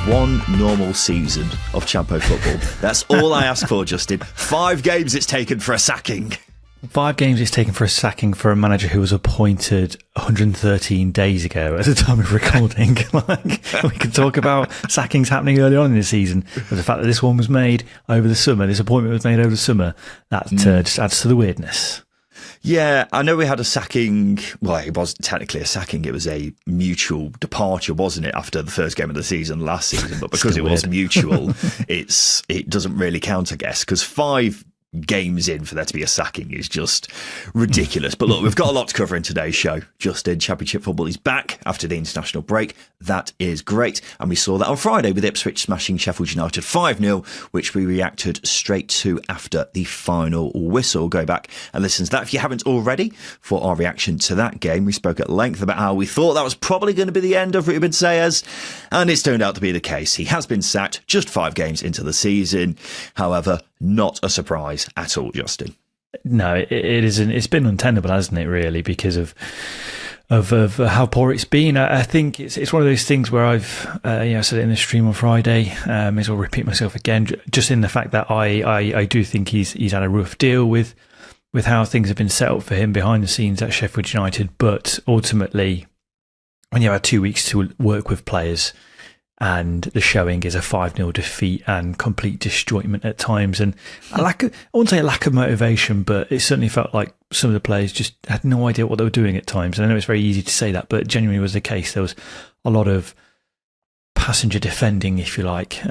one normal season of Champo football. That's all I ask for, Justin. 5 games it's taken for a sacking. 5 games it's taken for a sacking for a manager who was appointed 113 days ago at the time of recording. We could talk about sackings happening early on in the season, but the fact that this one was made over the summer, this appointment was made over the summer, that just adds to the weirdness. Yeah, I know we had a sacking. Well, it wasn't technically a sacking. It was a mutual departure, wasn't it, after the first game of the season last season? But because it was mutual, it doesn't really count, I guess, because 5 games in for there to be a sacking is just ridiculous. But look, we've got a lot to cover in today's show. Justin, Championship football is back after the international break. That is great. And we saw that on Friday with Ipswich smashing Sheffield United 5-0, which we reacted straight to after the final whistle. Go back and listen to that if you haven't already for our reaction to that game. We spoke at length about how we thought that was probably going to be the end of Rubén Sellés, and it's turned out to be the case. He has been sacked just 5 games into the season. However, not a surprise at all, Justin. No, it isn't. It's been untenable, hasn't it, really, because of how poor it's been. I think it's one of those things where I've said it in the stream on Friday. May as well repeat myself again, just in the fact that I do think he's had a rough deal with how things have been set up for him behind the scenes at Sheffield United. But ultimately, when you have 2 weeks to work with players, and the showing is a 5-0 defeat and complete disjointment at times, and I wouldn't say a lack of motivation, but it certainly felt like some of the players just had no idea what they were doing at times. And I know it's very easy to say that, but genuinely was the case. There was a lot of passenger defending, if you like,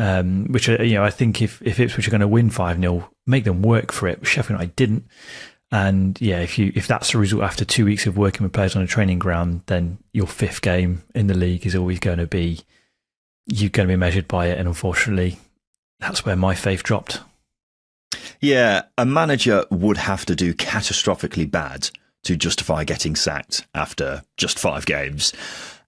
which I think if Ipswich are going to win 5-0, make them work for it. Sheffield United didn't. And yeah, if that's the result after 2 weeks of working with players on a training ground, then your 5th game in the league is always going to be, you're going to be measured by it, and unfortunately, that's where my faith dropped. Yeah, a manager would have to do catastrophically bad to justify getting sacked after just 5 games.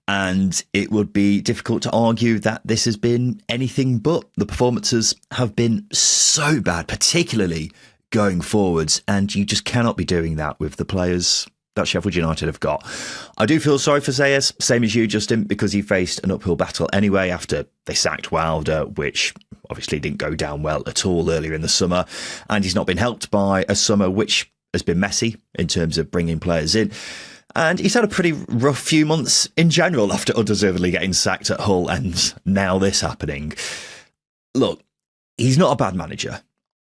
And it would be difficult to argue that this has been anything but. The performances have been so bad, particularly going forwards, and you just cannot be doing that with the players that Sheffield United have got. I do feel sorry for Sellés, same as you, Justin, because he faced an uphill battle anyway after they sacked Wilder, which obviously didn't go down well at all earlier in the summer. And he's not been helped by a summer which has been messy in terms of bringing players in. And he's had a pretty rough few months in general after undeservedly getting sacked at Hull and now this happening. Look, he's not a bad manager.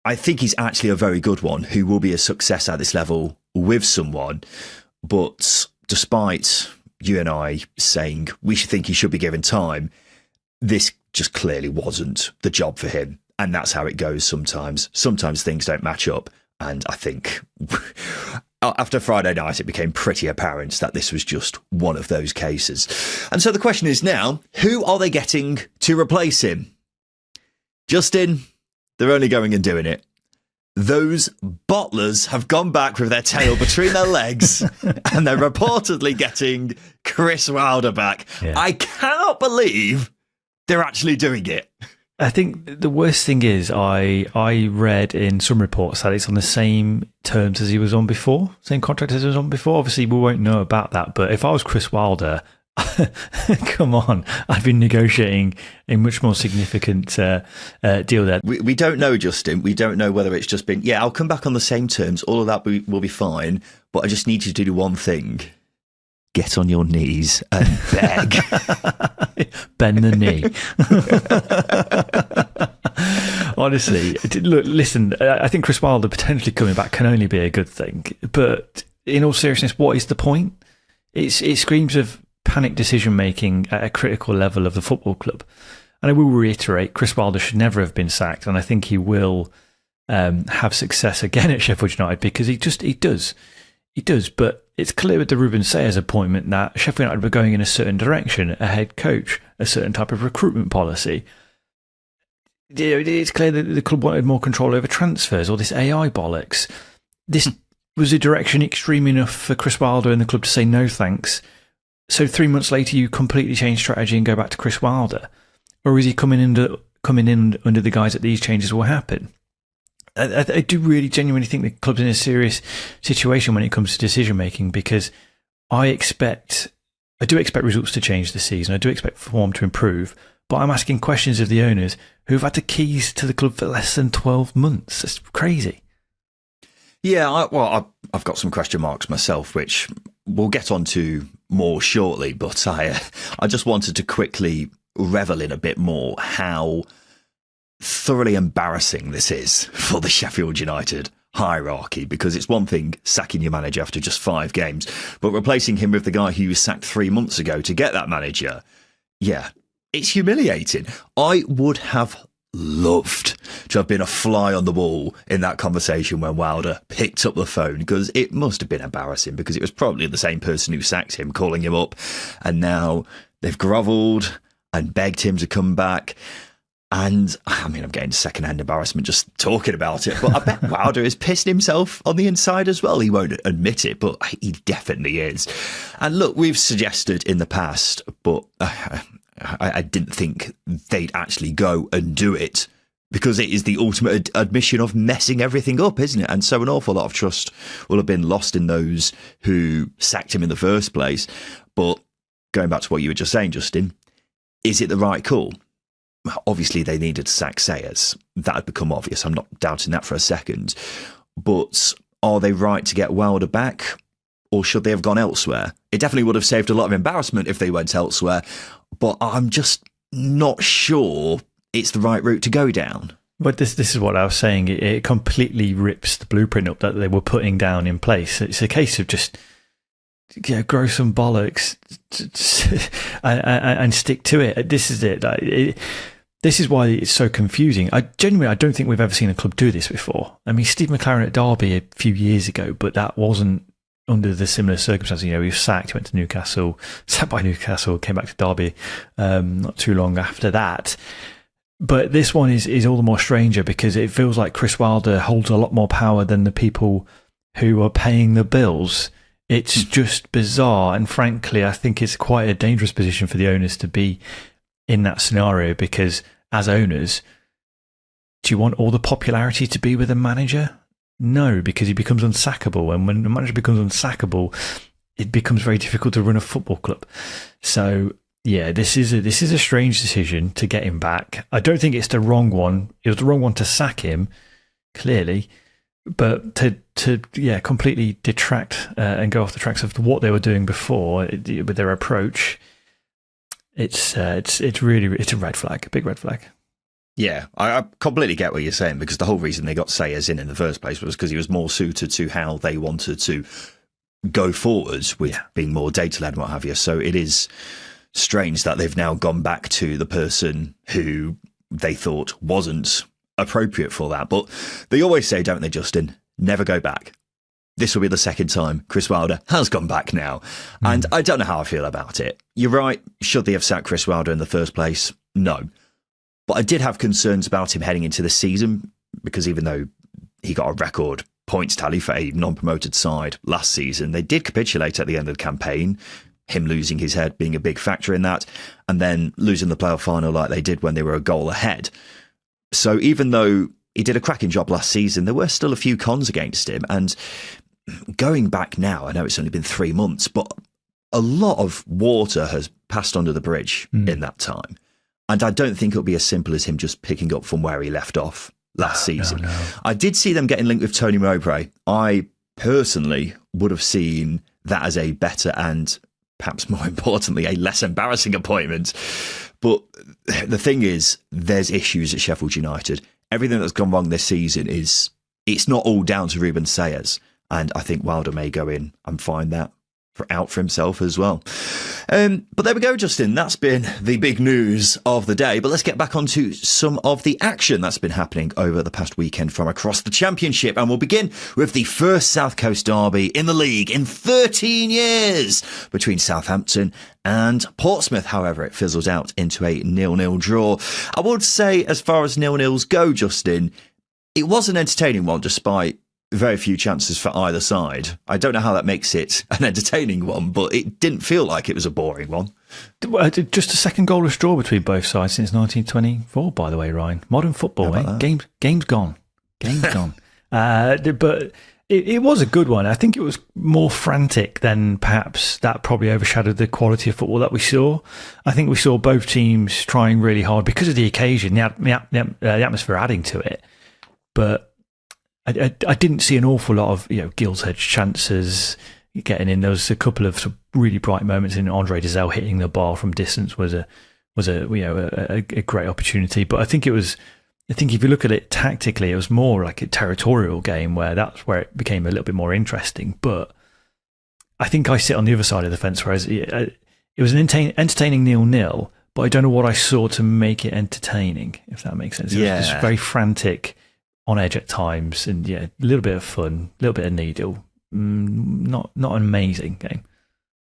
I think he's actually a very good one who will be a success at this level with someone. But despite you and I saying we think he should be given time, this just clearly wasn't the job for him. And that's how it goes sometimes. Sometimes things don't match up. And I think after Friday night, it became pretty apparent that this was just one of those cases. And so the question is now, who are they getting to replace him? Justin, they're only going and doing it. Those bottlers have gone back with their tail between their legs and they're reportedly getting Chris Wilder back. Yeah. I cannot believe they're actually doing it. I think the worst thing is I read in some reports that it's on the same terms as he was on before, same contract as he was on before. Obviously, we won't know about that, but if I was Chris Wilder, come on, I've been negotiating a much more significant deal there. We don't know, Justin. We don't know whether it's just been, I'll come back on the same terms. All of that will be fine. But I just need you to do one thing. Get on your knees and beg. Bend the knee. Honestly, look, listen, I think Chris Wilder potentially coming back can only be a good thing. But in all seriousness, what is the point? It screams of panic decision-making at a critical level of the football club. And I will reiterate, Chris Wilder should never have been sacked, and I think he will have success again at Sheffield United because he does. He does, but it's clear with the Rubén Sellés appointment that Sheffield United were going in a certain direction, a head coach, a certain type of recruitment policy. It's clear that the club wanted more control over transfers, or this AI bollocks. This was a direction extreme enough for Chris Wilder and the club to say no thanks. So 3 months later, you completely change strategy and go back to Chris Wilder? Or is he coming in under the guise that these changes will happen? I do really genuinely think the club's in a serious situation when it comes to decision making, because I do expect results to change this season. I do expect form to improve, but I'm asking questions of the owners who've had the keys to the club for less than 12 months. It's crazy. Yeah, I've got some question marks myself, which we'll get onto more shortly, but I just wanted to quickly revel in a bit more how thoroughly embarrassing this is for the Sheffield United hierarchy, because it's one thing sacking your manager after just 5 games, but replacing him with the guy who was sacked 3 months ago to get that manager, yeah, it's humiliating. I would have loved to have been a fly on the wall in that conversation when Wilder picked up the phone, because it must have been embarrassing, because it was probably the same person who sacked him calling him up, and now they've grovelled and begged him to come back. And I mean, I'm getting secondhand embarrassment just talking about it, but I bet Wilder is pissing himself on the inside as well. He won't admit it, but he definitely is. And look, we've suggested in the past, but I didn't think they'd actually go and do it, because it is the ultimate admission of messing everything up, isn't it? And so an awful lot of trust will have been lost in those who sacked him in the first place. But going back to what you were just saying, Justin, is it the right call? Obviously, they needed to sack Sellés. That had become obvious. I'm not doubting that for a second. But are they right to get Wilder back? Or should they have gone elsewhere? It definitely would have saved a lot of embarrassment if they went elsewhere. But I'm just not sure it's the right route to go down. But this is what I was saying. It completely rips the blueprint up that they were putting down in place. It's a case of just grow some bollocks and stick to it. This is it. This is why it's so confusing. I don't think we've ever seen a club do this before. I mean, Steve McLaren at Derby a few years ago, but that wasn't under the similar circumstances. He was sacked, he went to Newcastle, sacked by Newcastle, came back to Derby not too long after that. But this one is all the more stranger, because it feels like Chris Wilder holds a lot more power than the people who are paying the bills. It's just bizarre, and frankly, I think it's quite a dangerous position for the owners to be in that scenario, because as owners, do you want all the popularity to be with a manager? No, because he becomes unsackable, and when a manager becomes unsackable, it becomes very difficult to run a football club. So yeah, this is a strange decision to get him back. I don't think it's the wrong one. It was the wrong one to sack him, clearly, but to completely detract and go off the tracks of what they were doing before with their approach. It's really a red flag, a big red flag. Yeah, I completely get what you're saying, because the whole reason they got Sellés in the first place was because he was more suited to how they wanted to go forwards with being more data-led and what have you. So it is strange that they've now gone back to the person who they thought wasn't appropriate for that. But they always say, don't they, Justin, never go back. This will be the second time Chris Wilder has gone back now. And I don't know how I feel about it. You're right. Should they have sacked Chris Wilder in the first place? No. But I did have concerns about him heading into the season, because even though he got a record points tally for a non-promoted side last season, they did capitulate at the end of the campaign, him losing his head being a big factor in that, and then losing the playoff final like they did when they were a goal ahead. So even though he did a cracking job last season, there were still a few cons against him. And going back now, I know it's only been 3 months, but a lot of water has passed under the bridge in that time. And I don't think it'll be as simple as him just picking up from where he left off last season. No. I did see them getting linked with Tony Mowbray. I personally would have seen that as a better and perhaps more importantly, a less embarrassing appointment. But the thing is, there's issues at Sheffield United. Everything that's gone wrong this season it's not all down to Rubén Sellés. And I think Wilder may go in and find that out for himself as well. But there we go, Justin. That's been the big news of the day. But let's get back onto some of the action that's been happening over the past weekend from across the Championship. And we'll begin with the first South Coast derby in the league in 13 years between Southampton and Portsmouth. However, it fizzles out into a 0-0 draw. I would say, as far as 0-0s go, Justin, it was an entertaining one despite very few chances for either side. I don't know how that makes it an entertaining one, but it didn't feel like it was a boring one. Just a second goalless draw between both sides since 1924, by the way, Ryan. Modern football, eh? Game's gone. Game's gone. But It was a good one. I think it was more frantic than perhaps that probably overshadowed the quality of football that we saw. I think we saw both teams trying really hard because of the occasion, the atmosphere adding to it. But I didn't see an awful lot of gills edge chances getting in. There was a couple of sort of really bright moments in Andre Dizelle hitting the bar from distance was a great opportunity. But I think if you look at it tactically, it was more like a territorial game where that's where it became a little bit more interesting. But I think I sit on the other side of the fence, whereas it was an entertaining 0-0, but I don't know what I saw to make it entertaining, if that makes sense. It was just very frantic, on edge at times, and a little bit of fun, a little bit of needle. Not an amazing game.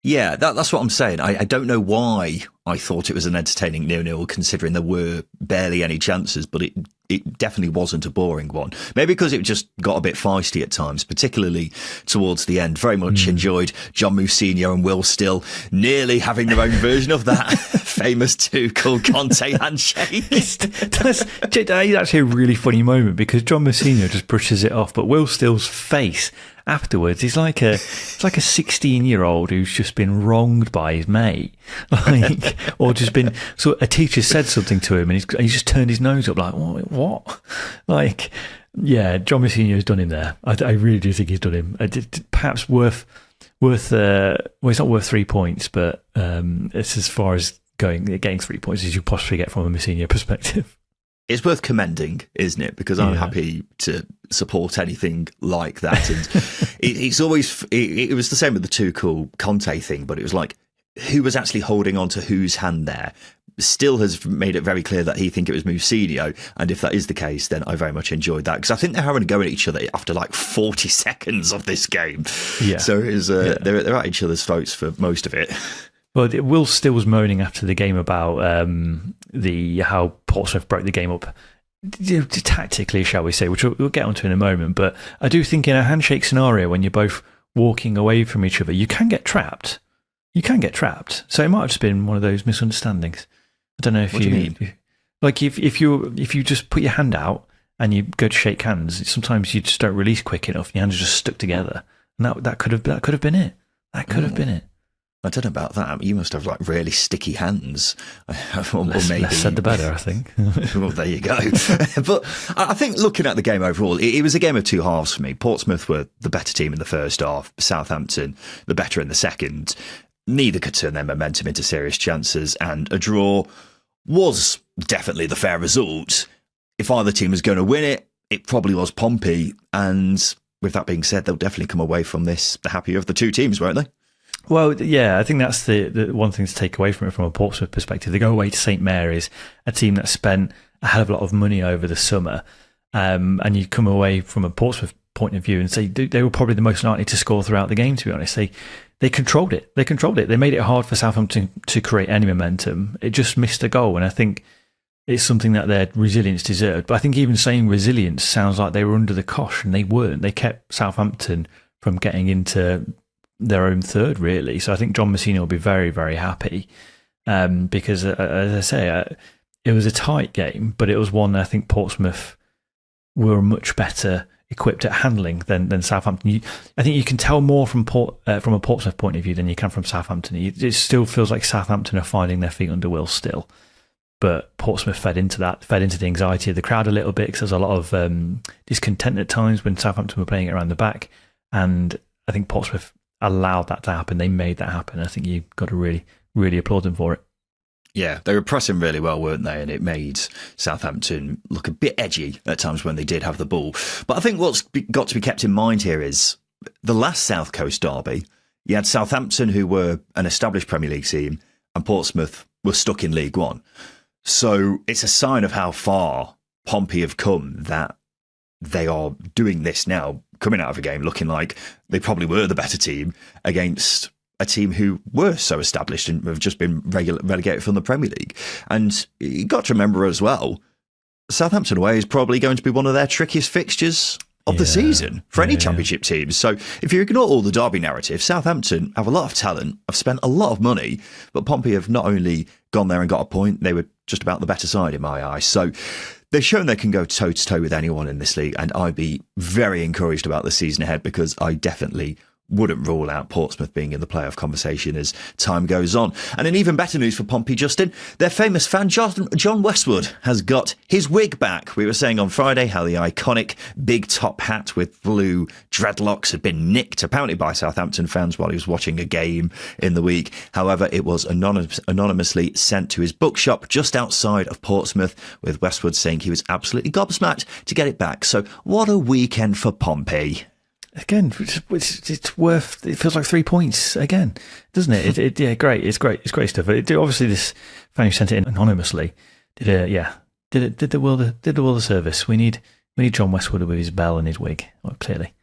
Yeah, that's what I'm saying. I don't know why I thought it was an entertaining 0-0, considering there were barely any chances, but it definitely wasn't a boring one. Maybe because it just got a bit feisty at times, particularly towards the end. Very much enjoyed John Mousinho and Will Still nearly having their own version of that famous Tuchel Conte handshake. That is actually a really funny moment because John Mousinho just brushes it off, but Will Still's face afterwards, he's like a 16-year-old who's just been wronged by his mate, or just been. So a teacher said something to him, and he's just turned his nose up, like what? John Mousinho's done him there. I really do think he's done him. Perhaps worth. Well, it's not worth 3 points, but it's as far as getting 3 points as you possibly get from a Mousinho perspective. It's worth commending, isn't it? Because I'm happy to support anything like that. And it's always, it was the same with the Tuchel Conte thing, but it was like, who was actually holding on to whose hand there? Still has made it very clear that he think it was Mousinho. And if that is the case, then I very much enjoyed that. Because I think they're having a go at each other after like 40 seconds of this game. Yeah. So it was, they're at each other's throats for most of it. Well, Will Still was moaning after the game about how Portsmouth broke the game up tactically, shall we say, which we'll get onto in a moment. But I do think in a handshake scenario, when you're both walking away from each other, you can get trapped. So it might have just been one of those misunderstandings. I don't know if what do you mean? Like if you just put your hand out and you go to shake hands, sometimes you just don't release quick enough. And your hands are just stuck together, and that could have been it. That could have been it. I don't know about that. You must have like really sticky hands. Or maybe less said the better, I think. Well, there you go. But I think looking at the game overall, it was a game of two halves for me. Portsmouth were the better team in the first half. Southampton, the better in the second. Neither could turn their momentum into serious chances, and a draw was definitely the fair result. If either team was going to win it, it probably was Pompey. And with that being said, they'll definitely come away from this the happier of the two teams, won't they? Well, yeah, I think that's the one thing to take away from it from a Portsmouth perspective. They go away to St Mary's, a team that spent a hell of a lot of money over the summer, and you come away from a Portsmouth point of view and say they were probably the most likely to score throughout the game, to be honest. They controlled it. They made it hard for Southampton to create any momentum. It just missed a goal, and I think it's something that their resilience deserved. But I think even saying resilience sounds like they were under the cosh, and they weren't. They kept Southampton from getting into their own third, really. So I think John Mousinho will be very, very happy because, as I say, it was a tight game, but it was one I think Portsmouth were much better equipped at handling than Southampton. I think you can tell more from a Portsmouth point of view than you can from Southampton. It still feels like Southampton are finding their feet under Will Still, but Portsmouth fed into the anxiety of the crowd a little bit because there's a lot of discontent at times when Southampton were playing it around the back, and I think Portsmouth allowed that to happen. They made that happen. I think you've got to really, really applaud them for it. Yeah, they were pressing really well, weren't they? And it made Southampton look a bit edgy at times when they did have the ball. But I think what's got to be kept in mind here is the last South Coast derby, you had Southampton, who were an established Premier League team, and Portsmouth were stuck in League One. So it's a sign of how far Pompey have come that they are doing this now, coming out of a game looking like they probably were the better team against a team who were so established and have just been relegated from the Premier League. And you got to remember as well, Southampton away is probably going to be one of their trickiest fixtures of the season for any championship teams. So if you ignore all the derby narrative, Southampton have a lot of talent, have spent a lot of money, but Pompey have not only gone there and got a point, they were just about the better side in my eyes. So they've shown they can go toe-to-toe with anyone in this league, and I'd be very encouraged about the season ahead because I definitely wouldn't rule out Portsmouth being in the playoff conversation as time goes on. And in even better news for Pompey, Justin, their famous fan John Westwood has got his wig back. We were saying on Friday how the iconic big top hat with blue dreadlocks had been nicked, apparently by Southampton fans while he was watching a game in the week. However, it was anonymously sent to his bookshop just outside of Portsmouth, with Westwood saying he was absolutely gobsmacked to get it back. So what a weekend for Pompey. Again, it's worth. It feels like 3 points again, doesn't it? Yeah, great. It's great stuff. Obviously, this fan who sent it in anonymously did the world a service. We need John Westwood with his bell and his wig. Well, clearly,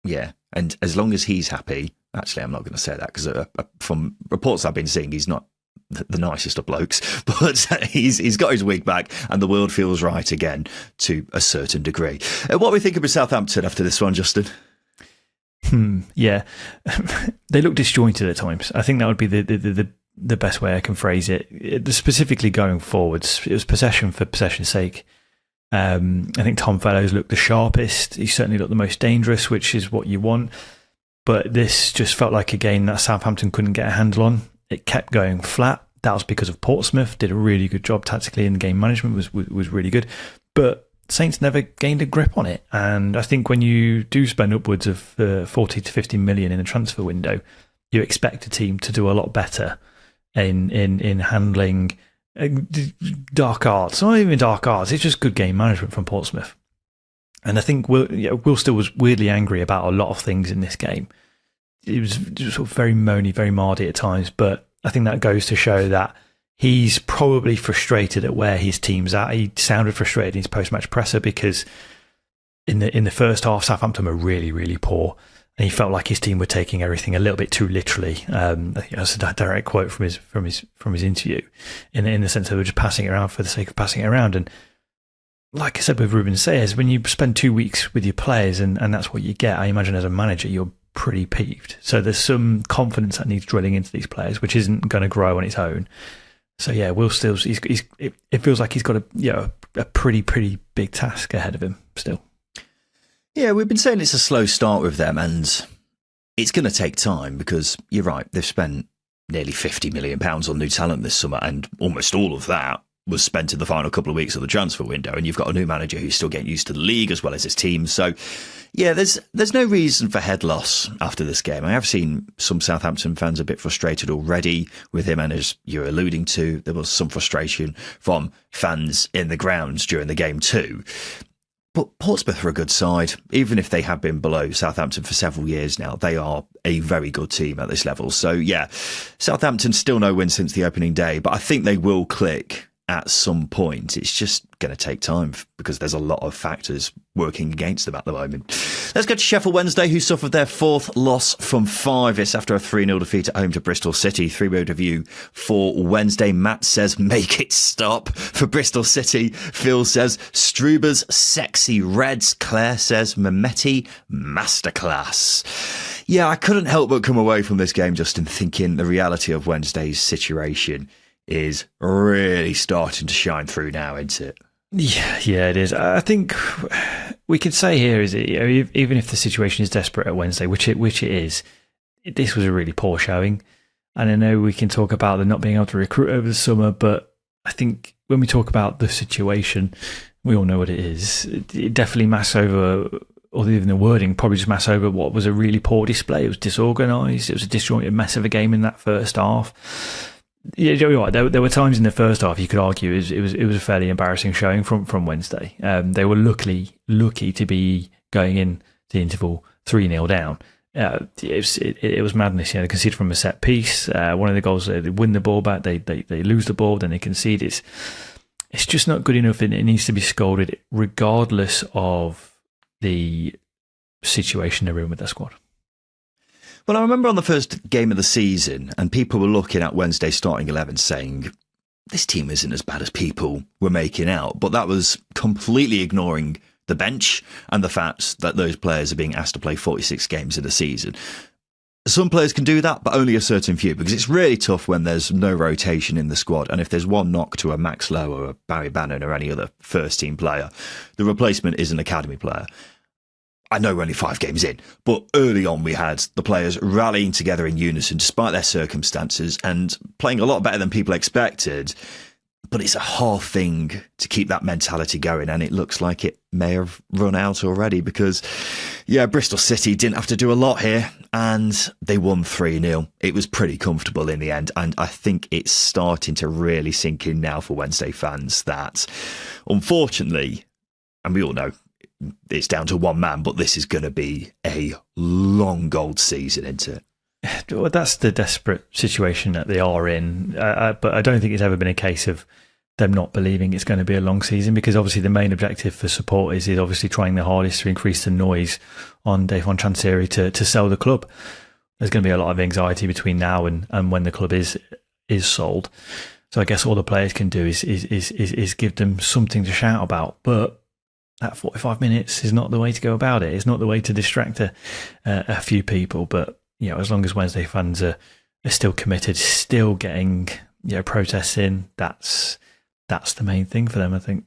yeah. And as long as he's happy, actually, I'm not going to say that because from reports I've been seeing, he's not the nicest of blokes, but he's got his wig back, and the world feels right again to a certain degree. What are we thinking of Southampton after this one, Justin? Yeah, they look disjointed at times. I think that would be the best way I can phrase it. Specifically going forwards, it was possession for possession's sake. I think Tom Fellows looked the sharpest. He certainly looked the most dangerous, which is what you want. But this just felt like a game that Southampton couldn't get a handle on. It kept going flat. That was because of Portsmouth. Did a really good job tactically, and the game management was really good. But Saints never gained a grip on it, and I think when you do spend upwards of 40 to 50 million in a transfer window, you expect a team to do a lot better in handling dark arts. Not even dark arts; it's just good game management from Portsmouth. And I think Will still was weirdly angry about a lot of things in this game. It was sort of very moany, very mardy at times, but I think that goes to show that he's probably frustrated at where his team's at. He sounded frustrated in his post-match presser because in the first half, Southampton were really, really poor, and he felt like his team were taking everything a little bit too literally. I think that's a direct quote from his interview, in the sense that they were just passing it around for the sake of passing it around. And like I said with Rubén Sellés, when you spend 2 weeks with your players and that's what you get, I imagine as a manager you're pretty peeved. So there's some confidence that needs drilling into these players, which isn't going to grow on its own. So yeah, Will Stills, it feels like he's got a pretty big task ahead of him still. Yeah, we've been saying it's a slow start with them, and it's going to take time because you're right, they've spent nearly £50 million on new talent this summer, and almost all of that was spent in the final couple of weeks of the transfer window, and you've got a new manager who's still getting used to the league as well as his team. So yeah, there's no reason for head loss after this game. I have seen some Southampton fans a bit frustrated already with him, and as you're alluding to, there was some frustration from fans in the grounds during the game too. But Portsmouth are a good side. Even if they have been below Southampton for several years now, they are a very good team at this level. So yeah, Southampton still no win since the opening day, but I think they will click at some point. It's just going to take time because there's a lot of factors working against them at the moment. Let's go to Sheffield Wednesday, who suffered their fourth loss from 5. It's after a 3-0 defeat at home to Bristol City. 3-word review for Wednesday. Matt says, make it stop. For Bristol City, Phil says, Struber's sexy reds. Claire says, Mehmeti masterclass. Yeah, I couldn't help but come away from this game, Justin, thinking the reality of Wednesday's situation is really starting to shine through now, isn't it? Yeah, it is. I think we could say here is even if the situation is desperate at Wednesday, which it is, this was a really poor showing. And I know we can talk about them not being able to recruit over the summer, but I think when we talk about the situation, we all know what it is. It definitely masks over, or even the wording probably just masks over what was a really poor display. It was disorganised. It was a disjointed mess of a game in that first half. Yeah, you're right. There were times in the first half you could argue it was a fairly embarrassing showing from Wednesday. They were lucky to be going in the interval 3-0 down. It was madness. They conceded from a set piece. One of the goals, they win the ball back. They lose the ball, then they concede. It's just not good enough. It needs to be scolded, regardless of the situation they're in with their squad. Well, I remember on the first game of the season, and people were looking at Wednesday's starting 11 saying, this team isn't as bad as people were making out. But that was completely ignoring the bench and the fact that those players are being asked to play 46 games in a season. Some players can do that, but only a certain few, because it's really tough when there's no rotation in the squad. And if there's one knock to a Max Lowe or a Barry Bannon or any other first-team player, the replacement is an academy player. I know we're only 5 games in, but early on we had the players rallying together in unison despite their circumstances and playing a lot better than people expected. But it's a hard thing to keep that mentality going, and it looks like it may have run out already because, Bristol City didn't have to do a lot here, and they won 3-0. It was pretty comfortable in the end, and I think it's starting to really sink in now for Wednesday fans that, unfortunately, and we all know, it's down to one man, but this is going to be a long old season, isn't it? Well, that's the desperate situation that they are in. But I don't think it's ever been a case of them not believing it's going to be a long season, because obviously the main objective for supporters is obviously trying their hardest to increase the noise on Defon Chansiri to sell the club. There's going to be a lot of anxiety between now and when the club is sold. So I guess all the players can do is give them something to shout about. But that 45 minutes is not the way to go about it. It's not the way to distract a few people. But as long as Wednesday fans are still committed, still getting protests in, that's the main thing for them, I think.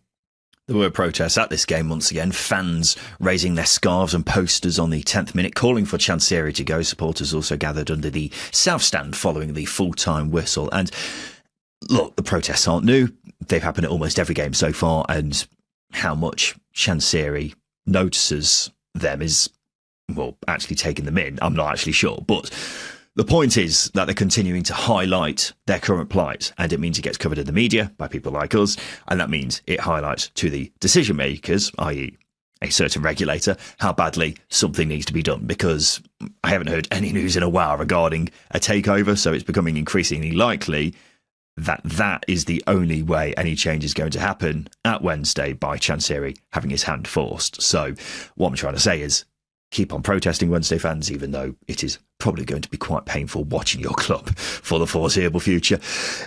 There were protests at this game once again, fans raising their scarves and posters on the 10th minute calling for Chansiri to go. Supporters also gathered under the south stand following the full-time whistle. And look, the protests aren't new. They've happened at almost every game so far, and how much Chansiri notices them is, well, actually taking them in, I'm not actually sure. But the point is that they're continuing to highlight their current plight, and it means it gets covered in the media by people like us, and that means it highlights to the decision makers, i.e. a certain regulator, how badly something needs to be done, because I haven't heard any news in a while regarding a takeover, so it's becoming increasingly likely that is the only way any change is going to happen at Wednesday, by Chansiri having his hand forced. So what I'm trying to say is, keep on protesting, Wednesday fans, even though it is probably going to be quite painful watching your club for the foreseeable future.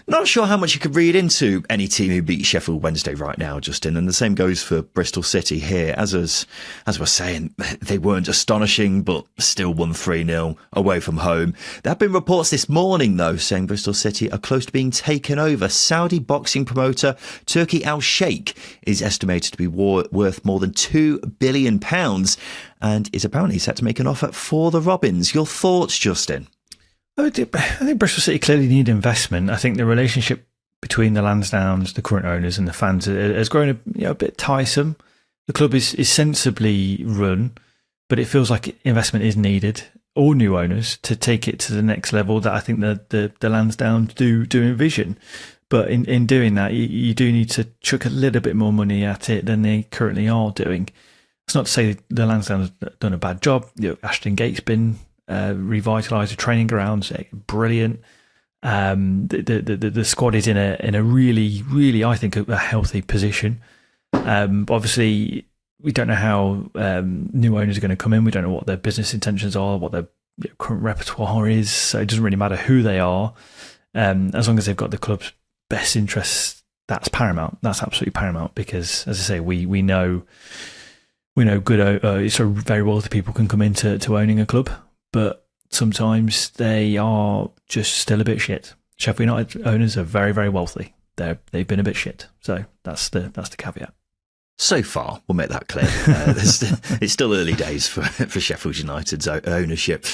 Not sure how much you could read into any team who beat Sheffield Wednesday right now, Justin, and the same goes for Bristol City here. As we're saying, they weren't astonishing, but still won 3-0 away from home. There have been reports this morning, though, saying Bristol City are close to being taken over. Saudi boxing promoter Turki Al Sheikh is estimated to be worth more than £2 billion and is apparently set to make an offer for the Robins. Your thoughts, Justin? I think Bristol City clearly need investment. I think the relationship between the Lansdowns, the current owners, and the fans has grown a bit tiresome. The club is sensibly run, but it feels like investment is needed, or new owners, to take it to the next level that I think the Lansdowns do envision. But in doing that, you do need to chuck a little bit more money at it than they currently are doing. It's not to say the Lansdowns have done a bad job. Ashton Gate's been revitalised, the training grounds, brilliant. The squad is in a really, really, I think, a healthy position. Obviously, we don't know how new owners are going to come in. We don't know what their business intentions are, what their current repertoire is. So it doesn't really matter who they are. As long as they've got the club's best interests, that's paramount. That's absolutely paramount, because, as I say, we know good, so very wealthy people can come into owning a club, but sometimes they are just still a bit shit. Sheffield United owners are very, very wealthy. They've been a bit shit. So that's the caveat. So far, we'll make that clear. It's still early days for Sheffield United's ownership.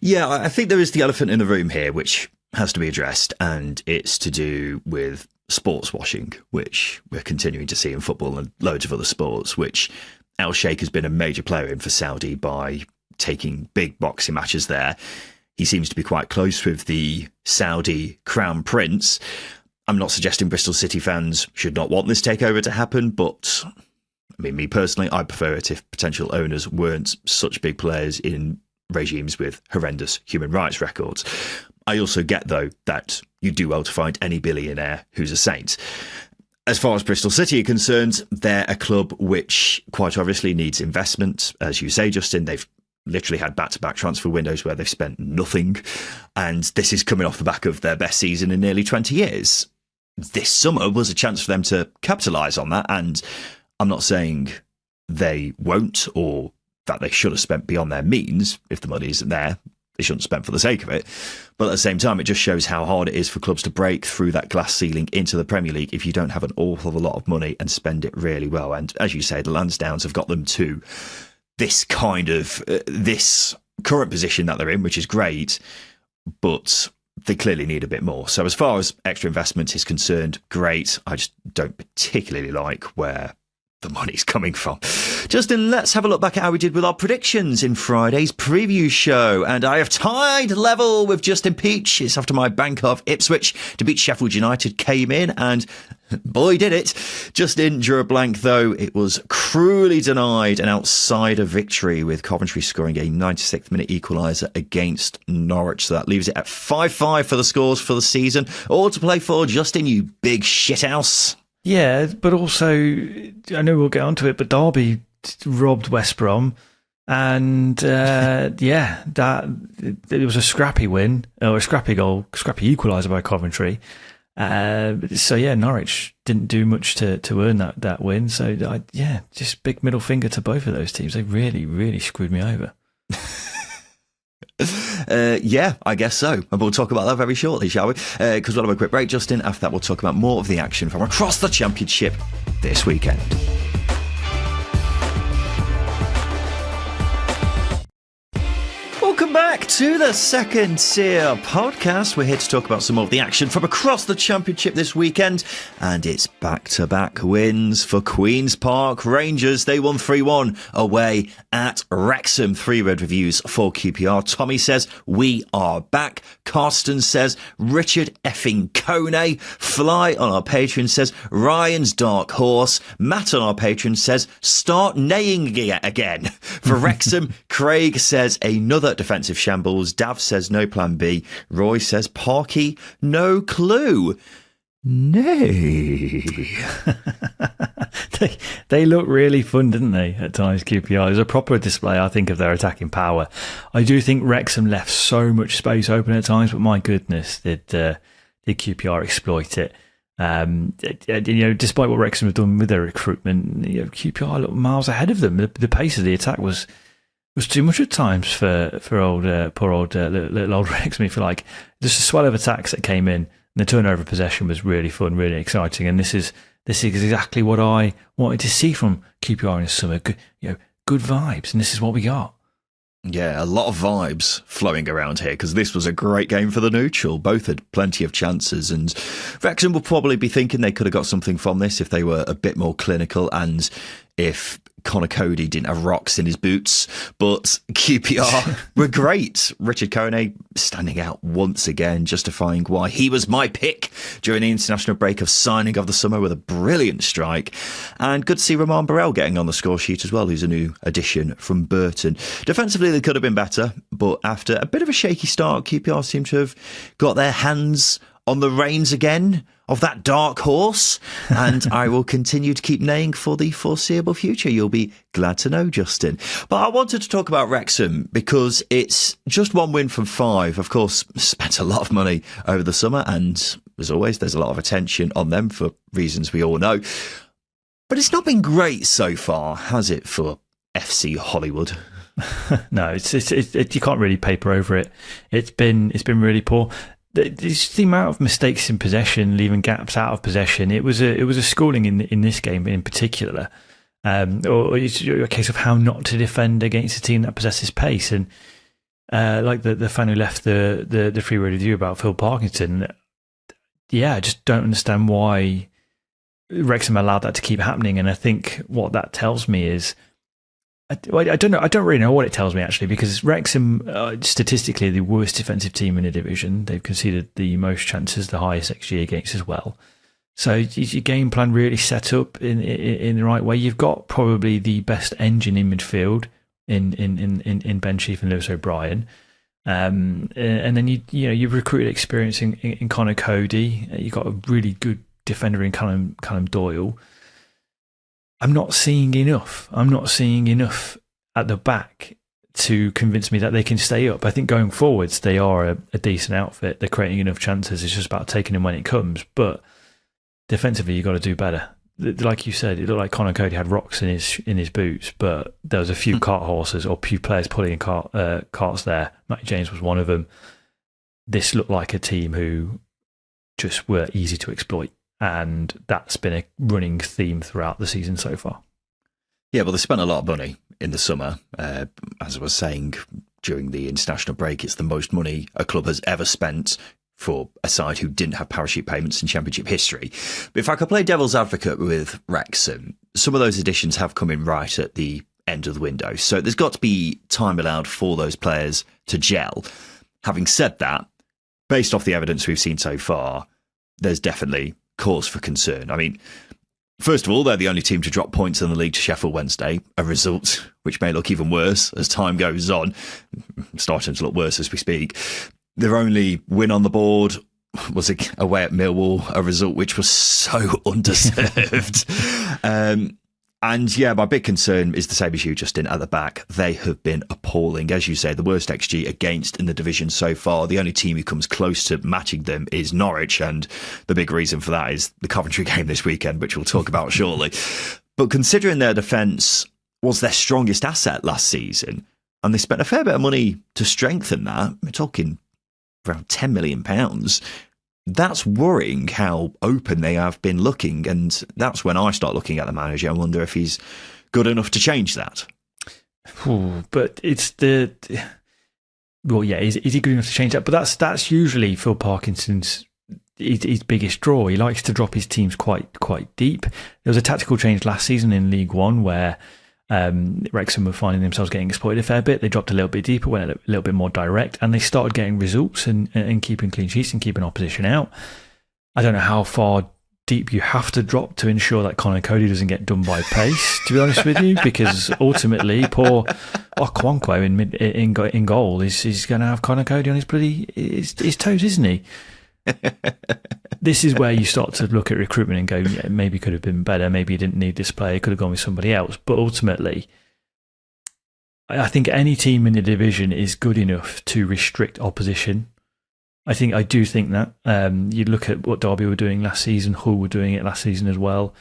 Yeah, I think there is the elephant in the room here, which has to be addressed, and it's to do with sports washing, which we're continuing to see in football and loads of other sports, which Al Sheikh has been a major player in for Saudi by taking big boxing matches there. He seems to be quite close with the Saudi Crown Prince. I'm not suggesting Bristol City fans should not want this takeover to happen, but I mean, me personally, I prefer it if potential owners weren't such big players in regimes with horrendous human rights records. I also get, though, that you do well to find any billionaire who's a saint. As far as Bristol City are concerned, they're a club which quite obviously needs investment. As you say, Justin, they've literally had back-to-back transfer windows where they've spent nothing. And this is coming off the back of their best season in nearly 20 years. This summer was a chance for them to capitalise on that. And I'm not saying they won't or that they should have spent beyond their means if the money isn't there. they shouldn't spend for the sake of it. But at the same time, it just shows how hard it is for clubs to break through that glass ceiling into the Premier League if you don't have an awful lot of money and spend it really well. And as you say, the Lansdowns have got them to this kind of, this current position that they're in, which is great, but they clearly need a bit more. So as far as extra investment is concerned, great. I just don't particularly like where the money's coming from. Justin, let's have a look back at how we did with our predictions in Friday's preview show. And I have tied level with Justin Peach. It's after my bank of Ipswich to beat Sheffield United came in, and boy did it. Justin drew a blank, though. It was cruelly denied an outsider victory, with Coventry scoring a 96th minute equaliser against Norwich. So that leaves it at 5-5 for the scores for the season. All to play for, Justin, you big shithouse. Yeah, but also, I know we'll get onto it, but Derby robbed West Brom, and it was a scrappy win, or a scrappy goal, scrappy equaliser by Coventry. So yeah, Norwich didn't do much to earn that win. So just big middle finger to both of those teams. They really, really screwed me over. I guess so. And we'll talk about that very shortly, shall we? Because we'll have a quick break, Justin. After that, we'll talk about more of the action from across the Championship this weekend. Welcome back to the Second Tier podcast. We're here to talk about some more of the action from across the Championship this weekend. And it's back-to-back wins for Queen's Park Rangers. They won 3-1 away at Wrexham. 3 red reviews for QPR. Tommy says, we are back. Carsten says, Richard effing Kone. Fly on our Patreon says, Ryan's dark horse. Matt on our Patreon says, start neighing again. For Wrexham, Craig says, another defensive shambles. Dav says no plan B. Roy says Parky, no clue. Nay. They look really fun, didn't they, at times, QPR? There's a proper display, I think, of their attacking power. I do think Wrexham left so much space open at times, but my goodness, did QPR exploit it. Despite what Wrexham have done with their recruitment, QPR looked miles ahead of them. The pace of the attack was too much at times for poor old little old Wrexham, if you like. Just a swell of attacks that came in, and the turnover of possession was really fun, really exciting. And this is exactly what I wanted to see from QPR in the summer. Good vibes, and this is what we got. Yeah, a lot of vibes flowing around here, because this was a great game for the neutral. Both had plenty of chances, and Wrexham will probably be thinking they could have got something from this if they were a bit more clinical and if Connor Cody didn't have rocks in his boots. But QPR were great. Richard Kone standing out once again, justifying why he was my pick during the international break of signing of the summer with a brilliant strike. And good to see Roman Burrell getting on the score sheet as well, who's a new addition from Burton. Defensively, they could have been better, but after a bit of a shaky start, QPR seem to have got their hands on the reins again of that dark horse, and I will continue to keep neighing for the foreseeable future. You'll be glad to know, Justin. But I wanted to talk about Wrexham because it's just 1 win from 5. Of course, spent a lot of money over the summer, and as always, there's a lot of attention on them for reasons we all know. But it's not been great so far, has it, for FC Hollywood? No, you can't really paper over it. It's been really poor. The amount of mistakes in possession, leaving gaps out of possession, it was a schooling in this game in particular, or it's a case of how not to defend against a team that possesses pace. And like the fan who left the free review about Phil Parkinson, I just don't understand why Wrexham allowed that to keep happening. And I think what that tells me is, I don't know. I don't really know what it tells me, actually, because Wrexham, statistically, the worst defensive team in the division. They've conceded the most chances, the highest XG against as well. So is your game plan really set up in the right way? You've got probably the best engine in midfield in Ben Sheaf and Lewis O'Brien, and then you've recruited experience in Connor Cody. You've got a really good defender in Callum Doyle. I'm not seeing enough at the back to convince me that they can stay up. I think going forwards, they are a decent outfit. They're creating enough chances. It's just about taking them when it comes. But defensively, you've got to do better. like you said, it looked like Conor Cody had rocks in his boots, but there was a few cart horses or few players pulling in carts there. Matty James was one of them. This looked like a team who just were easy to exploit, and that's been a running theme throughout the season so far. Yeah, well, they spent a lot of money in the summer. As I was saying during the international break, it's the most money a club has ever spent for a side who didn't have parachute payments in Championship history. But if I could play devil's advocate with Wrexham, some of those additions have come in right at the end of the window. So there's got to be time allowed for those players to gel. Having said that, based off the evidence we've seen so far, there's definitely cause for concern. I mean, first of all, they're the only team to drop points in the league to Sheffield Wednesday, a result which may look even worse as time goes on, starting to look worse as we speak. Their only win on the board was away at Millwall, a result which was so undeserved. And yeah, my big concern is the same as you, Justin, at the back. They have been appalling. As you say, the worst XG against in the division so far. The only team who comes close to matching them is Norwich, and the big reason for that is the Coventry game this weekend, which we'll talk about shortly. But considering their defence was their strongest asset last season, and they spent a fair bit of money to strengthen that, we're talking around £10 million, that's worrying how open they have been looking. And that's when I start looking at the manager and wonder if he's good enough to change that. Ooh, but it's is he good enough to change that? But that's usually Phil Parkinson's his biggest draw. He likes to drop his teams quite deep. There was a tactical change last season in League One where Wrexham were finding themselves getting exploited a fair bit. They dropped a little bit deeper, went a little bit more direct, and they started getting results and keeping clean sheets and keeping opposition out. I don't know how far deep you have to drop to ensure that Conor Cody doesn't get done by pace, to be honest with you, because ultimately poor Okwonkwo in goal is going to have Conor Cody on his toes, isn't he? This is where you start to look at recruitment and go, yeah, maybe could have been better, maybe you didn't need this player, could have gone with somebody else. But ultimately, I think any team in the division is good enough to restrict opposition. I do think that. You look at what Derby were doing last season, Hull were doing it last season as well.